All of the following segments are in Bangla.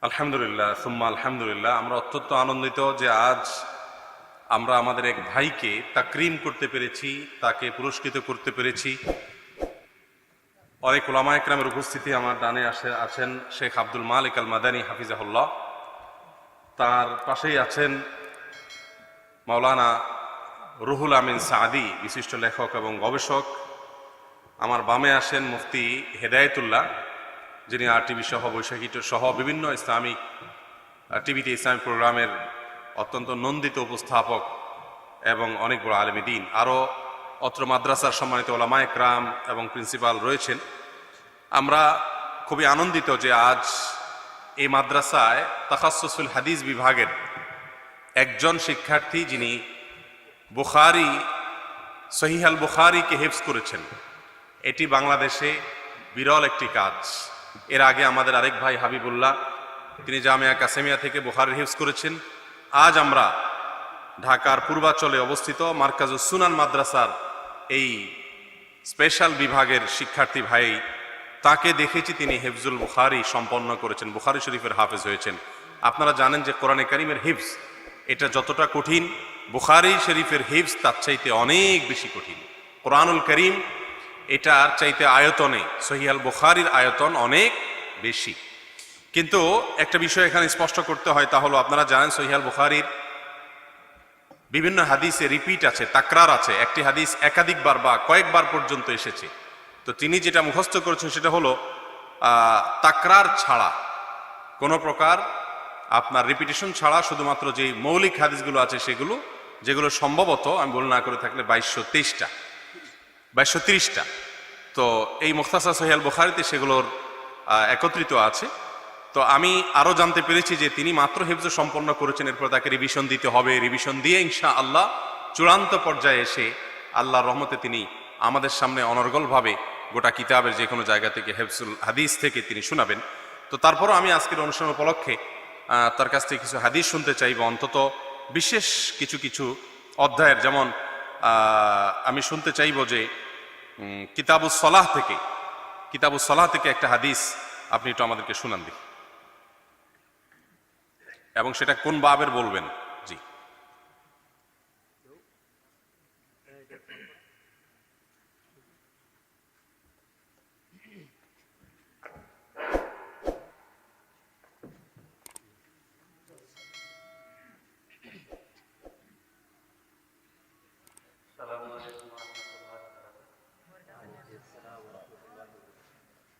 আলহামদুলিল্লাহ সুম্মা আলহামদুলিল্লাহ। আমরা অত্যন্ত আনন্দিত যে আজ আমরা আমাদের এক ভাইকে তাকরিম করতে পেরেছি, তাকে পুরস্কৃত করতে পেরেছি। অনেক উলামা ইকরামের উপস্থিতি আমার ডানে আছেন শেখ আব্দুল মালিক আল মাদানী হাফিজাহুল্লাহ, তার পাশেই আছেন মাওলানা রুহুল আমিন সাদি, বিশিষ্ট লেখক এবং গবেষক। আমার বামে আসেন মুফতি হেদায়েতুল্লাহ, যিনি RTV সহ বৈশাখী সহ বিভিন্ন ইসলামিক টিভিতে ইসলামিক প্রোগ্রামের অত্যন্ত নন্দিত উপস্থাপক এবং অনেক বড় আলেমী দ্বীন। আরও অত্র মাদ্রাসার সম্মানিত ওলামা ইকরাম এবং প্রিন্সিপাল রয়েছেন। আমরা খুবই আনন্দিত যে আজ এই মাদ্রাসায় তাখাসসুসুল হাদিস বিভাগের একজন শিক্ষার্থী, যিনি বুখারী সহিহ আল বুখারীকে হিফজ করেছেন, এটি বাংলাদেশে বিরল একটি কাজ। এর আগে আমাদের আরেক ভাই হাবিবুল্লাহ, তিনি জামিয়া কাসেমিয়া থেকে বুখারী হিফজ করেছেন। আজ আমরা ঢাকার পূর্বাঞ্চলে অবস্থিত মার্কাজুস সুনান মাদ্রাসার এই স্পেশাল বিভাগের শিক্ষার্থী ভাই, তাকে দেখেছি তিনি হিফজুল বুখারী সম্পন্ন করেছেন, বুখারী শরীফের হাফেজ হয়েছেন। আপনারা জানেন যে কোরআনে কারীমের হিফজ এটা যতটা কঠিন, বুখারী শরীফের হিফজ তার চাইতে অনেক বেশি কঠিন। কোরআনুল কারীম এটার চাইতে আয়তনে সহিহ আল বুখারীর আয়তন অনেক বেশি। কিন্তু একটা বিষয় এখানে স্পষ্ট করতে হয়, তা হলো আপনারা জানেন সহিহ আল বুখারীর বিভিন্ন হাদিসে রিপিট আছে, তাকরার আছে। একটি হাদিস একাধিকবার বা কয়েকবার পর্যন্ত এসেছে। তো তিনি যেটা মুখস্থ করেছেন সেটা হলো তাকরার ছাড়া, কোনো প্রকার আপনার রিপিটেশন ছাড়া, শুধুমাত্র যে মৌলিক হাদিসগুলো আছে সেগুলো, যেগুলো সম্ভবত আমি ভুল না করে থাকলে 2230টা। তো এই মুখতাসার সহিহ আল বুখারীতে সেগুলোর একত্রিত আছে। তো আমি আরও জানতে পেরেছি যে তিনি মাত্র হিফজ সম্পন্ন করেছেন, এরপর তাকে রিভিশন দিতে হবে। রিভিশন দিয়ে ইনশাআল্লাহ চূড়ান্ত পর্যায়ে এসে আল্লাহর রহমতে তিনি আমাদের সামনে অনর্গলভাবে গোটা কিতাবের যে কোনো জায়গা থেকে হিফজুল হাদিস থেকে তিনি শোনাবেন। তো তারপরও আমি আজকের অনুষ্ঠান উপলক্ষে তার কাছ থেকে কিছু হাদিস শুনতে চাইব, অন্তত বিশেষ কিছু কিছু অধ্যায়ের। যেমন আমি শুনতে চাইব যে কিতাবুস সলাহ থেকে একটা হাদিস আপনি একটু আমাদেরকে শুনান দিন, এবং সেটা কোন বাবের বলবেন। জি,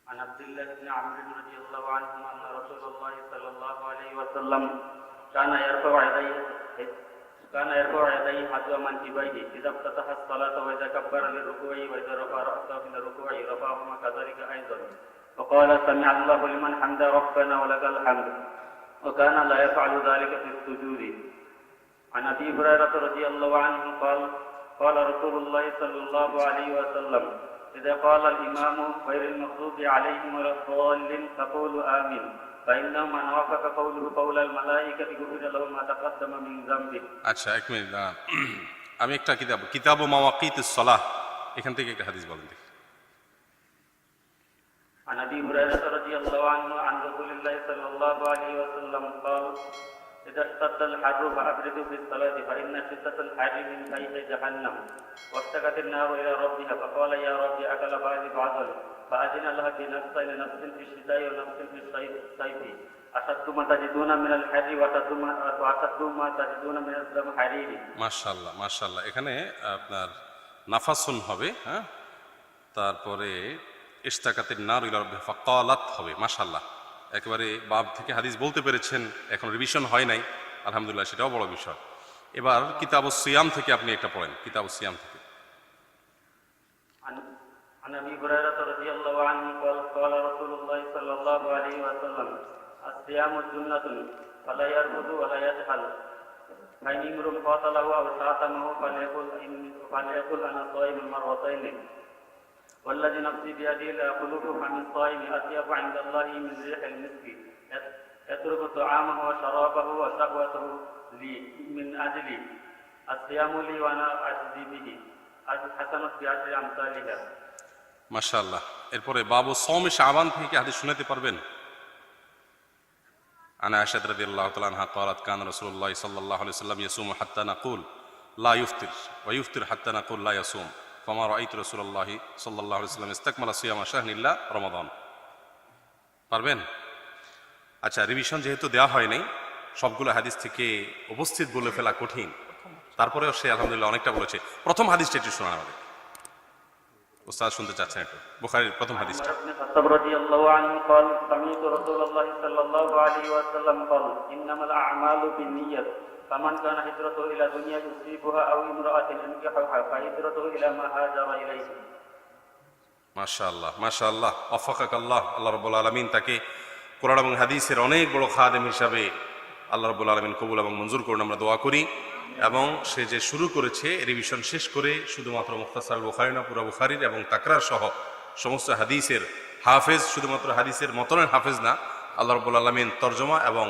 عن عبد الله بن عمرو رضي الله عنهما أن رسول الله صلى الله عليه وسلم كان يرفع يديه حذو منكبيه إذا افتتح الصلاة وإذا كبر للركوع وإذا رفع رأسه من الركوع رفعهما كذلك أيضا، وقال سمع الله لمن حمد ربنا ولك الحمد، وكان لا يفعل ذلك في السجود. عن أبي هريرة رضي الله عنه قال رسول الله صلى الله عليه وسلم إذا قال الإمام غير المغضوب عليهم ولا الضالين فقولوا آمين، فإنه من وافق قوله قول الملائكة غفر له ما تقدم من ذنبه. আচ্ছা, এক মিনিট দাঁড়ান। আমি একটা কিতাব মাওয়াকিতুস সালাহ, এখান থেকে একটা হাদিস বলেন দেখি। عن أبي هريرة رضي الله عنه عن رسول الله صلى الله عليه وسلم قال إذا اشتد الحر فأبردوا في الصلاة فإن شدة الحر من فيح جهنم، واشتكت النار إلى ربها فقال يا ربي أكل بعضي بعضا، فأذن لها بنفسين، نفس في الشتاء ونفس في الصيف، أشد ما تجدون من الحر وأشد ما تجدون من الحرير. মাশাআল্লাহ মাশাআল্লাহ। এখানে আপনার নাফাসুন হবে, হ্যাঁ, তারপরে ইশতাকাতিন নার ইলা রাব্বিহা ফাকালাত হবে। মাশাআল্লাহ, একেবারে বাব থেকে হাদিস বলতে পেরেছেন, এখন রিভিশন হয় নাই, আলহামদুলিল্লাহ, সেটাও বড় বিষয়। এবার কিতাবুস সিয়াম থেকে আপনি একটা পড়েন, কিতাবুস সিয়াম থেকে। عن أبي هريرة رضي الله عنه قال رسول الله صلى الله عليه وسلم الصيام جنة فلا يرفض ولا يجهل، فإن امرؤ قاتله أو شاتمه فليقل أنا صائم مرتين، والذي نفسي بيده ليخلق فم الصائم أطيب عند الله من ريح المسك، يترك طعامه وشرابه وشهوته لي من أجلي، الصيام لي وأنا أجزي به، الحسنة بعشر أمثالها. মাশাআল্লাহ। এরপরে বাবু সওমে শাবান থেকে হাদিস শোনাতে পারবেন? عن عائشة رضي الله تعالى عنها قالت كان رسول الله صلى الله عليه وسلم يصوم حتى نقول لا يفطر ويفطر حتى نقول لا يصوم فما رأيت رسول الله صلى الله عليه وسلم استكمل صيام شهر إلا رمضان পারবেন? আচ্ছা, রিভিশন যেহেতু দেওয়া হয় নাই, সবগুলো হাদিস থেকে উপস্থিত বলে ফেলা কঠিন, তারপরেও সে আলহামদুলিল্লাহ অনেকটা বলেছে। প্রথম হাদিসটা একটু শোনান আমাদের, ওস্তাদ শুনতে চাচ্ছেন একটু বুখারীর প্রথম হাদিসটা। عمر بن الخطاب رضي الله عنه قال سمعت رسول الله صلى الله عليه وسلم قال إنما الأعمال بالنيات فمن كان هجرته إلى دنيا يصيبها أو امرأة ينكحها فهجرته إلى ما هاجر إليه। মাশাআল্লাহ মাশাআল্লাহ, ওয়াফাকাকাল্লাহ। আল্লাহ রাব্বুল আলামিন তাকে কোরআন এবং হাদিসের অনেক বড় খাদেম হিসাবে আল্লাহ রাব্বুল আলামিন কবুল এবং মঞ্জুর করুন, আমরা দোয়া করি। এবং সে যে শুরু করেছে রিভিশন শেষ করে শুধুমাত্র মুখতাসার বুখারী না, পুরো বুখারীর এবং তাকরার সহ সমস্ত হাদিসের হাফেজ, শুধুমাত্র হাদিসের মতনের হাফেজ না, আল্লাহ রাব্বুল আলামিন তরজমা এবং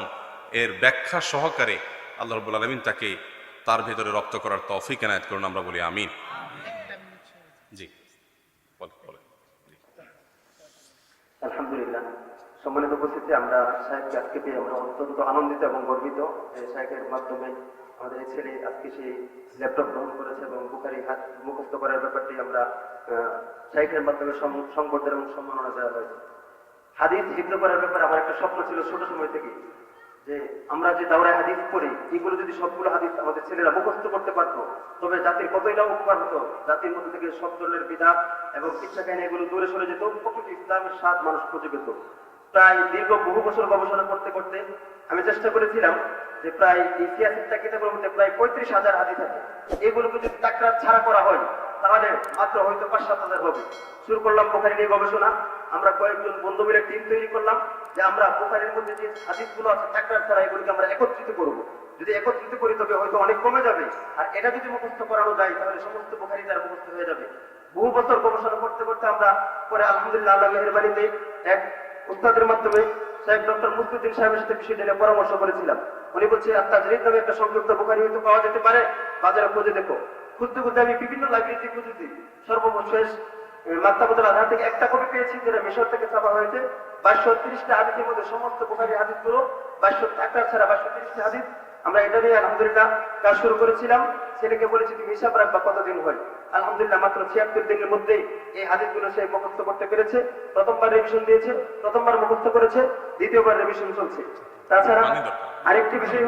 এর ব্যাখ্যা সহকারে আল্লাহ রাব্বুল আলামিন তাকে তার ভেতরে রপ্ত করার তৌফিক এনায়েত করুন, আমরা বলি আমিন। জি বলেন। আলহামদুলিল্লাহ, সম্মানিত উপস্থিতি, আমরা সাহেবকে আজকে পেয়ে আমরা অত্যন্ত আনন্দিত এবং গর্বিত। সাহেবের মাধ্যমে আমাদের এই ছেলে আজকে সেই ল্যাপটপ গ্রহণ করেছে এবং বুখারী মুখস্থ করার ব্যাপারটি আমরা সাহেবের মাধ্যমে সংবর্ধনা এবং সম্মাননা দেওয়া হয়েছে। হাদিস হিফজ করার ব্যাপারে আমার একটা স্বপ্ন ছিল ছোট সময় থেকে, যে আমরা যে দাওরায় হাদিস পড়ি, এগুলো যদি সবগুলো হাদিস আমাদের ছেলেরা মুখস্থ করতে পারতো, তবে জাতির কতই না উপকার হতো। জাতির মধ্যে থেকে সব ধরনের বিধাত এবং শিক্ষা কাহিনী এগুলো দূরে সরে যেত, প্রকৃত ইসলামের স্বাদ মানুষ খুঁজে পেত। প্রায় দীর্ঘ বহু বছর গবেষণা করতে করতে আমি চেষ্টা করেছিলাম যে প্রায় ইতিহাসের কিতাবের মধ্যে প্রায় 35,000 হাদিস আছে। এগুলোকে যদি তাকরার ছাড়া করা হয় তাহলে মাত্র হয়তো 5-7 হাজার হবে। শুরু করলাম বুখারী নিয়ে গবেষণা। আমরা কয়েকজন বন্ধু মিলে টিম তৈরি করলাম যে আমরা বুখারীর মধ্যে যে হাদিসগুলো আছে তাকরার ছাড়া, এগুলোকে আমরা একত্রিত করব। যদি একত্রিত করি তবে হয়তো অনেক কমে যাবে, আর এটা যদি মুখস্থ করানো যায় তাহলে সমস্ত বুখারী তার মুখস্থ হয়ে যাবে। বহু বছর গবেষণা করতে করতে আমরা পরে আলহামদুলিল্লাহ আল্লাহর মেহেরবানিতে এক উস্তাদের মাধ্যমে সাহেব ডক্টর মুফতিউদ্দিন সাহেবের সাথে বিষয়টা নিয়ে পরামর্শ করেছিলাম। উনি বলছে আত-তাজরিদ নামে একটা সংক্ষিপ্ত বুখারী হয়তো পাওয়া যেতে পারে, বাজারে খুঁজে দেখো। খুঁজতে খুঁজতে আমি বিভিন্ন লাইব্রেরিতে খুঁজেছি, সর্বশেষ মাকতাবাতুল আজহার থেকে একটা কপি পেয়েছি, যেটা মিশর থেকে ছাপা হয়েছে। 2230টা হাদিসের মধ্যে সমস্ত বুখারী হাদিসগুলো 22 ছাড়া 2230টা হাদিস। আমরা এটা নিয়ে আলহামদুলিল্লাহ কাজ শুরু করেছিলাম। ছেলেকে বলেছি তুমি হিসাব রাখবা কতদিন হয়। আলহামদুলিল্লাহ মাত্র 76 দিনের মধ্যে এই হাদিসগুলো সে মুখস্থ করতে পেরেছে। প্রথমবার রিভিশন দিয়েছে, প্রথমবার মুখস্থ করেছে, দ্বিতীয়বার রিভিশন চলছে। তাছাড়া আরেকটি বিষয়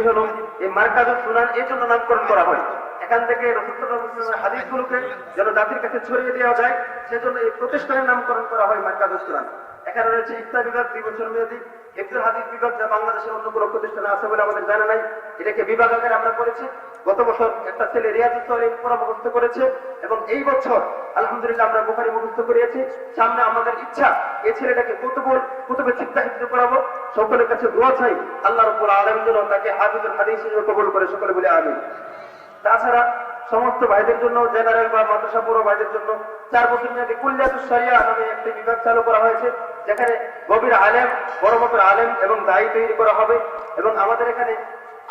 হলো এই মারকাজুস সুনান এই জন্য নামকরণ করা হয়, এখান থেকে রাসূলুল্লাহ সাল্লাল্লাহু আলাইহি ওয়াসাল্লামের হাদিসগুলোকে যেন জাতির কাছে ছড়িয়ে দেওয়া যায়, সেজন্য এই প্রতিষ্ঠানের নামকরণ করা হয় মারকাজুস সুনান। এখানে রয়েছে ইফতা বিভাগ, 2 বছর মেয়াদী হিফজুল হাদিস বিভাগ, যা বাংলাদেশের অন্য কোনো প্রতিষ্ঠানে আছে বলে আমাদের জানা নাই। এটাকে বিভাগ আকারে আমরা করেছি। গত বছর একটা ছেলে রিয়াজুস সালিহিন পুরো মুখস্থ করেছে এবং এই বছর আলহামদুলিল্লাহ আমরা বুখারী মুখস্থ করিয়েছি। সামনে আমাদের ইচ্ছা এই ছেলেটাকে কুতুবে সিত্তা হিফজ করাবো। সকলের কাছে দোয়া চাই আল্লাহ রাব্বুল আলামিন যেন তাকে হাফিজুল হাদিস হিসেবে কবুল করে, সকলে বলে আমিন। তাছাড়া সমস্ত ভাইদের জন্য, জেনারেল বা মাদ্রাসা পড়ো ভাইদের জন্য 4 বছর মেয়াদী কুল্লিয়াতুস শরিয়া নামে একটি বিভাগ চালু করা হয়েছে, যেখানে গভীর আলেম, বড় মাপের আলেম এবং দায়ী তৈরি করা হবে। এবং আমাদের এখানে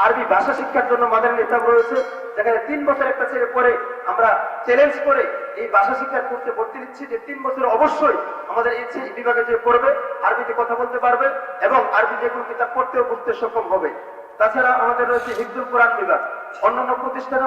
আরবি ভাষা শিক্ষার জন্য মাদানী নিসাব রয়েছে, যেখানে 3 বছর একটা ছেলে পড়ে আমরা চ্যালেঞ্জ করে এই ভাষা শিক্ষার কোর্সে ভর্তি নিচ্ছি যে 3 বছর অবশ্যই আমাদের এই বিভাগে যে পড়বে আরবিতে কথা বলতে পারবে এবং আরবি যে কোনো কিতাব পড়তে ও বুঝতে সক্ষম হবে। তাছাড়া আমাদের রয়েছে হিফজুল কোরআন বিভাগ। অন্যান্য প্রতিষ্ঠানে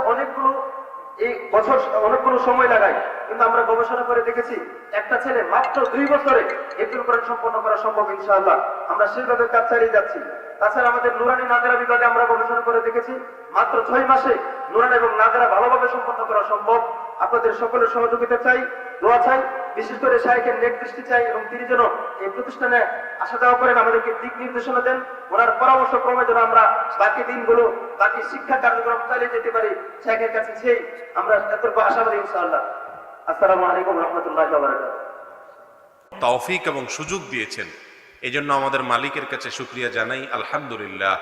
অনেকগুলো সময় লাগায়, কিন্তু আমরা গবেষণা করে দেখেছি একটা ছেলে মাত্র 2 বছরে হিফজুল কোরআন সম্পন্ন করা সম্ভব ইনশাআল্লাহ। আমরা সেইভাবে কাজ চালিয়ে যাচ্ছি। তাছাড়া আমাদের নুরানি নাজারা বিভাগে আমরা গবেষণা করে দেখেছি মাত্র 6 মাসে নুরানি এবং নাজারা ভালোভাবে সম্পন্ন করা সম্ভব। আপনাদের সকলের সহযোগিতা চাই, দোয়া চাই, বিশেষ করে শাইখের নেক দৃষ্টি চাই এবং তিনি যেন এই প্রতিষ্ঠানে আসা যাওয়া করেন, আমাদেরকে দিক নির্দেশনা দেন। ওনার পরামর্শ ক্রমে যেন আমরা বাকি দিনগুলো, বাকি শিক্ষা কার্যক্রম চালিয়ে যেতে পারি শাইখের কাছে, সেই আমরা এতটুকু আশাবাদী ইনশাআল্লাহ। আসসালামু আলাইকুম ওয়া রাহমাতুল্লাহি ওয়া বারাকাতুহু। তৌফিক এবং সুযোগ দিয়েছেন, এজন্য আমাদের মালিকের কাছে শুকরিয়া জানাই, আলহামদুলিল্লাহ।